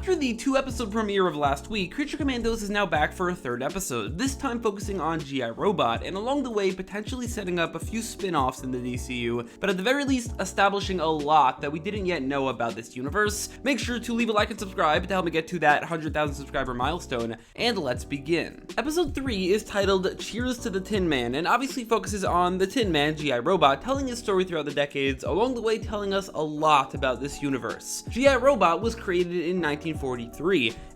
After the 2-episode premiere of last week, Creature Commandos is now back for a 3rd episode, this time focusing on G.I. Robot, and along the way potentially setting up a few spin-offs in the DCU, but at the very least establishing a lot that we didn't yet know about this universe. Make sure to leave a like and subscribe to help me get to that 100,000 subscriber milestone, and let's begin. Episode 3 is titled Cheers to the Tin Man, and obviously focuses on the Tin Man, G.I. Robot, telling his story throughout the decades, along the way telling us a lot about this universe. G.I. Robot was created in 1943,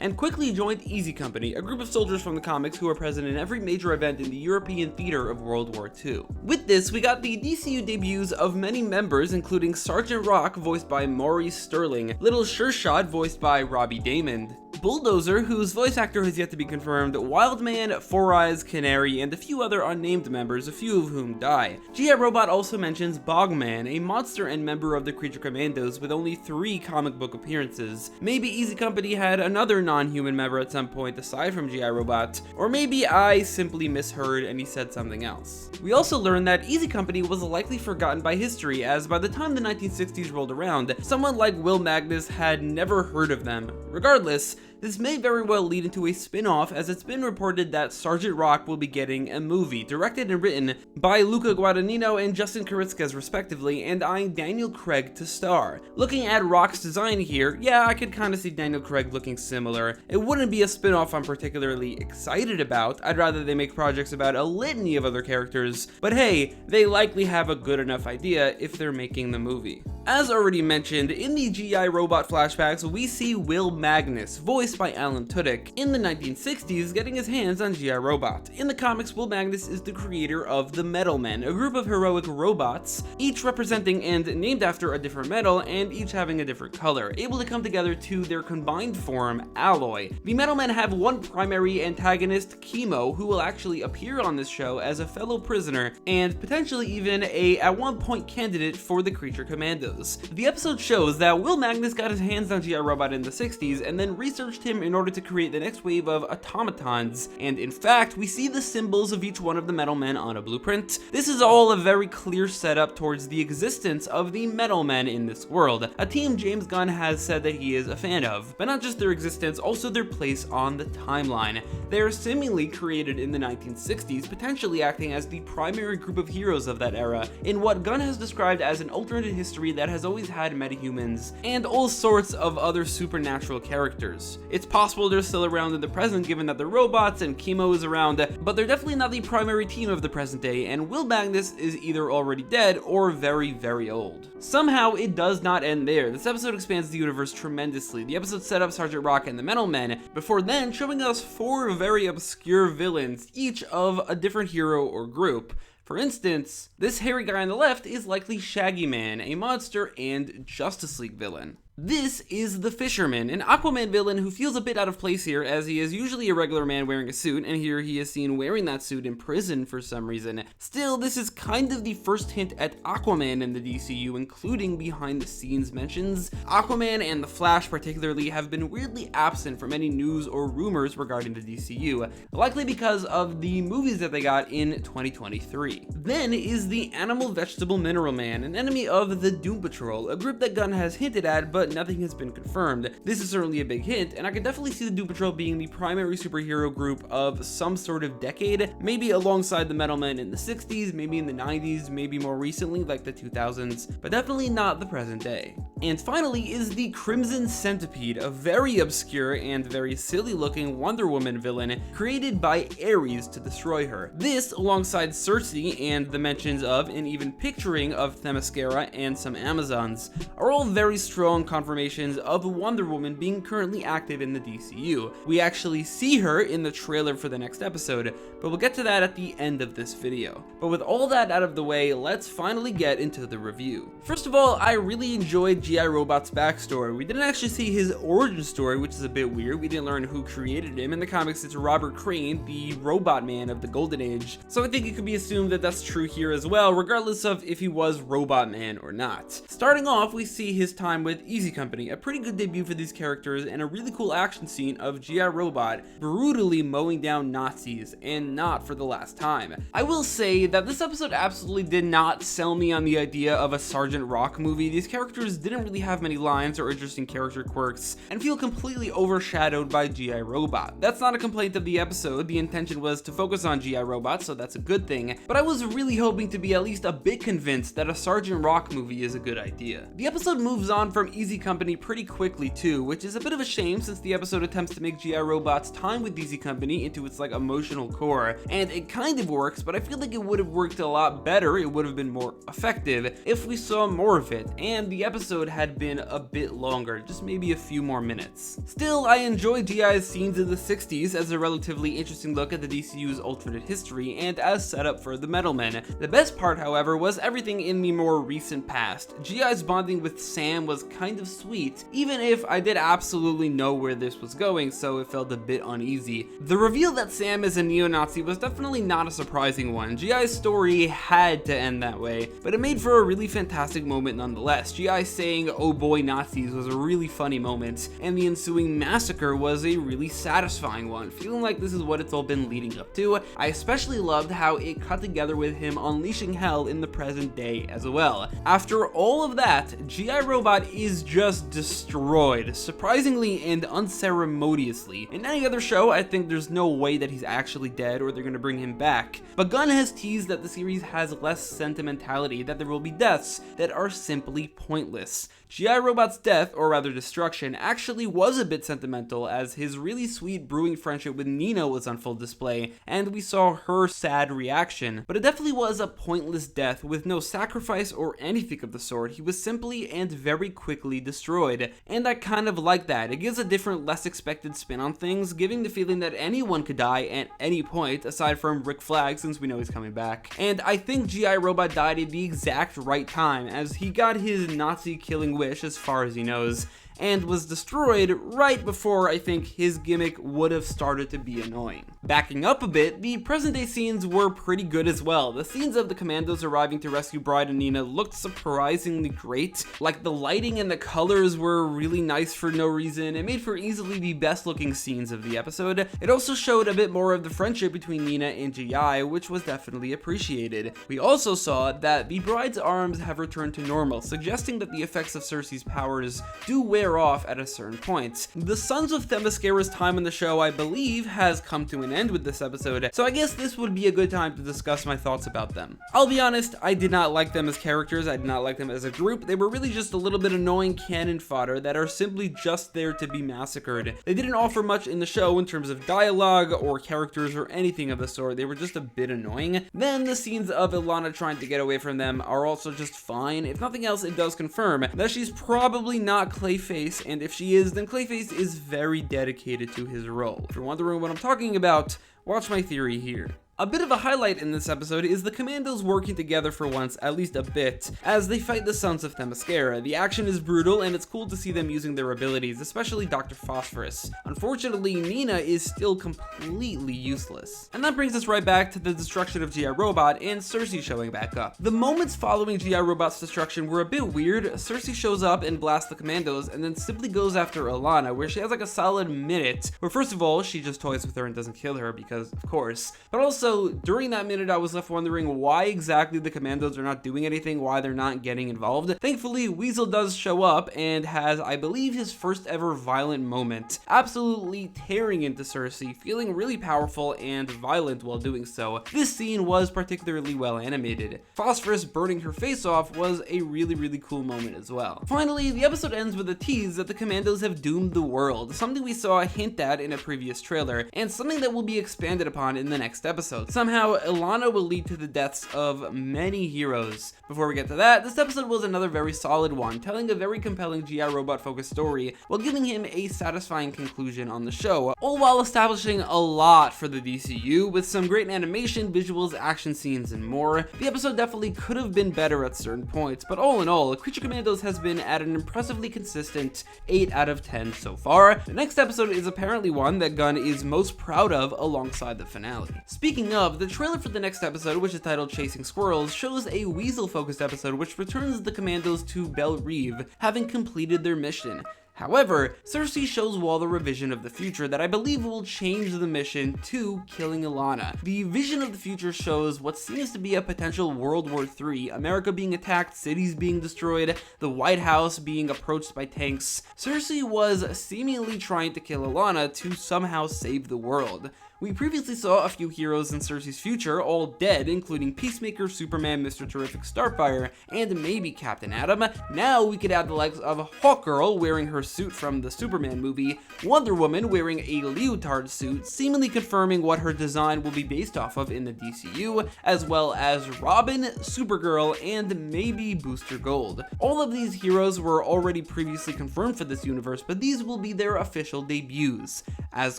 and quickly joined Easy Company, a group of soldiers from the comics who were present in every major event in the European theater of World War II. With this, we got the DCU debuts of many members, including Sergeant Rock, voiced by Maurice Sterling, Little Sure Shot, voiced by Robbie Daymond, Bulldozer, whose voice actor has yet to be confirmed, Wildman, Four Eyes, Canary, and a few other unnamed members, a few of whom die. G.I. Robot also mentions Bogman, a monster and member of the Creature Commandos with only 3 comic book appearances. Maybe Easy Company had another non-human member at some point aside from G.I. Robot, or maybe I simply misheard and he said something else. We also learned that Easy Company was likely forgotten by history, as by the time the 1960s rolled around, someone like Will Magnus had never heard of them. Regardless, this may very well lead into a spin-off, as it's been reported that Sergeant Rock will be getting a movie, directed and written by Luca Guadagnino and Justin Kuritzkes respectively, and eyeing Daniel Craig to star. Looking at Rock's design here, yeah, I could kinda see Daniel Craig looking similar. It wouldn't be a spin-off I'm particularly excited about. I'd rather they make projects about a litany of other characters, but hey, they likely have a good enough idea if they're making the movie. As already mentioned, in the G.I. Robot flashbacks, we see Will Magnus, voiced by Alan Tudyk, in the 1960s getting his hands on G.I. Robot. In the comics, Will Magnus is the creator of the Metal Men, a group of heroic robots, each representing and named after a different metal, and each having a different color, able to come together to their combined form, Alloy. The Metal Men have one primary antagonist, Chemo, who will actually appear on this show as a fellow prisoner, and potentially even at one point, candidate for the Creature Commandos. The episode shows that Will Magnus got his hands on G.I. Robot in the 60s and then researched him in order to create the next wave of automatons, and in fact, we see the symbols of each one of the Metal Men on a blueprint. This is all a very clear setup towards the existence of the Metal Men in this world, a team James Gunn has said that he is a fan of, but not just their existence, also their place on the timeline. They are seemingly created in the 1960s, potentially acting as the primary group of heroes of that era, in what Gunn has described as an alternate history that has always had metahumans and all sorts of other supernatural characters. It's possible they're still around in the present given that they're robots and Chemo is around, but they're definitely not the primary team of the present day, and Will Magnus is either already dead or very, very old. Somehow, it does not end there. This episode expands the universe tremendously. The episode set up Sergeant Rock and the Metal Men, before then showing us 4 very obscure villains, each of a different hero or group. For instance, this hairy guy on the left is likely Shaggy Man, a monster and Justice League villain. This is the Fisherman, an Aquaman villain who feels a bit out of place here, as he is usually a regular man wearing a suit, and here he is seen wearing that suit in prison for some reason. Still, this is kind of the first hint at Aquaman in the DCU, including behind the scenes mentions. Aquaman and the Flash particularly have been weirdly absent from any news or rumors regarding the DCU, likely because of the movies that they got in 2023. Then is the Animal Vegetable Mineral Man, an enemy of the Doom Patrol, a group that Gunn has hinted at, but nothing has been confirmed. This is certainly a big hint, and I can definitely see the Doom Patrol being the primary superhero group of some sort of decade, maybe alongside the Metal Men in the 60s, maybe in the 90s, maybe more recently like the 2000s, but definitely not the present day. And finally is the Crimson Centipede, a very obscure and very silly looking Wonder Woman villain created by Ares to destroy her. This, alongside Cersei and the mentions of and even picturing of Themyscira and some Amazons, are all very strong confirmations of Wonder Woman being currently active in the DCU. We actually see her in the trailer for the next episode, but we'll get to that at the end of this video. But with all that out of the way, let's finally get into the review. First of all, I really enjoyed G.I. Robot's backstory. We didn't actually see his origin story, which is a bit weird. We didn't learn who created him. In the comics, it's Robert Crane, the robot man of the Golden Age. So I think it could be assumed that that's true here as well, regardless of if he was Robot Man or not. Starting off, we see his time with Easy Easy Company, a pretty good debut for these characters, and a really cool action scene of G.I. Robot brutally mowing down Nazis, and not for the last time. I will say that this episode absolutely did not sell me on the idea of a Sergeant Rock movie. These characters didn't really have many lines or interesting character quirks, and feel completely overshadowed by G.I. Robot. That's not a complaint of the episode. The intention was to focus on G.I. Robot, so that's a good thing, but I was really hoping to be at least a bit convinced that a Sergeant Rock movie is a good idea. The episode moves on from Easy Company pretty quickly too, which is a bit of a shame since the episode attempts to make G.I. Robot's time with Easy Company into its emotional core, and it kind of works, but I feel like it would have worked a lot better, it would have been more effective if we saw more of it, and the episode had been a bit longer, just maybe a few more minutes. Still, I enjoy G.I.'s scenes in the 60s as a relatively interesting look at the DCU's alternate history, and as setup for the Metal Men. The best part, however, was everything in the more recent past. G.I.'s bonding with Sam was kind of sweet, even if I did absolutely know where this was going, so it felt a bit uneasy. The reveal that Sam is a neo-Nazi was definitely not a surprising one. G.I.'s story had to end that way, but it made for a really fantastic moment nonetheless. G.I. saying, "Oh boy, Nazis," was a really funny moment, and the ensuing massacre was a really satisfying one, feeling like this is what it's all been leading up to. I especially loved how it cut together with him unleashing hell in the present day as well. After all of that, G.I. Robot is just destroyed, surprisingly and unceremoniously. In any other show, I think there's no way that he's actually dead or they're gonna bring him back, but Gunn has teased that the series has less sentimentality, that there will be deaths that are simply pointless. G.I. Robot's death, or rather destruction, actually was a bit sentimental, as his really sweet brewing friendship with Nina was on full display, and we saw her sad reaction. But it definitely was a pointless death with no sacrifice or anything of the sort. He was simply and very quickly destroyed, and I kind of like that. It gives a different, less expected spin on things, giving the feeling that anyone could die at any point, aside from Rick Flag, since we know he's coming back. And I think G.I. Robot died at the exact right time, as he got his Nazi killing wish as far as he knows, and was destroyed right before I think his gimmick would have started to be annoying. Backing up a bit, the present day scenes were pretty good as well. The scenes of the Commandos arriving to rescue Bride and Nina looked surprisingly great. Like, the lighting and the colors were really nice for no reason. It made for easily the best looking scenes of the episode. It also showed a bit more of the friendship between Nina and G.I., which was definitely appreciated. We also saw that the Bride's arms have returned to normal, suggesting that the effects of Cersei's powers do wear off at a certain point. The Sons of Themyscira's time in the show, I believe, has come to an end with this episode, so I guess this would be a good time to discuss my thoughts about them. I'll be honest, I did not like them as characters, I did not like them as a group. They were really just a little bit annoying cannon fodder that are simply just there to be massacred. They didn't offer much in the show in terms of dialogue or characters or anything of the sort. They were just a bit annoying. Then the scenes of Ilana trying to get away from them are also just fine. If nothing else, it does confirm that she's probably not Clayface, and if she is, then Clayface is very dedicated to his role. If you're wondering what I'm talking about, watch my theory here. A bit of a highlight in this episode is the Commandos working together for once, at least a bit, as they fight the Sons of Themyscira. The action is brutal, and it's cool to see them using their abilities, especially Dr. Phosphorus. Unfortunately, Nina is still completely useless. And that brings us right back to the destruction of G.I. Robot and Cersei showing back up. The moments following G.I. Robot's destruction were a bit weird. Cersei shows up and blasts the Commandos, and then simply goes after Ilana, where she has like a solid minute, where first of all, she just toys with her and doesn't kill her, because of course, but also during that minute, I was left wondering why exactly the Commandos are not doing anything, why they're not getting involved. Thankfully, Weasel does show up and has, I believe, his first ever violent moment, absolutely tearing into Cersei, feeling really powerful and violent while doing so. This scene was particularly well animated. Phosphorus burning her face off was a really cool moment as well. Finally, the episode ends with a tease that the Commandos have doomed the world, something we saw a hint at in a previous trailer, and something that will be expanded upon in the next episode. Somehow, Ilana will lead to the deaths of many heroes. Before we get to that, this episode was another very solid one, telling a very compelling G.I. Robot focused story, while giving him a satisfying conclusion on the show, all while establishing a lot for the DCU, with some great animation, visuals, action scenes, and more. The episode definitely could have been better at certain points, but all in all, Creature Commandos has been at an impressively consistent 8 out of 10 so far. The next episode is apparently one that Gunn is most proud of alongside the finale. Speaking Speaking of, the trailer for the next episode, which is titled Chasing Squirrels, shows a weasel-focused episode which returns the Commandos to Belle Reve, having completed their mission. However, Cersei shows Wall a revision of the future that I believe will change the mission to killing Ilana. The vision of the future shows what seems to be a potential World War III, America being attacked, cities being destroyed, the White House being approached by tanks. Cersei was seemingly trying to kill Ilana to somehow save the world. We previously saw a few heroes in Cersei's future, all dead, including Peacemaker, Superman, Mr. Terrific, Starfire, and maybe Captain Atom. Now we could add the likes of Hawkgirl wearing her suit from the Superman movie, Wonder Woman wearing a leotard suit, seemingly confirming what her design will be based off of in the DCU, as well as Robin, Supergirl, and maybe Booster Gold. All of these heroes were already previously confirmed for this universe, but these will be their official debuts, as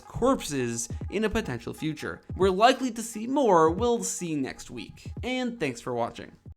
corpses in a potential future. We're likely to see more, we'll see next week. And thanks for watching.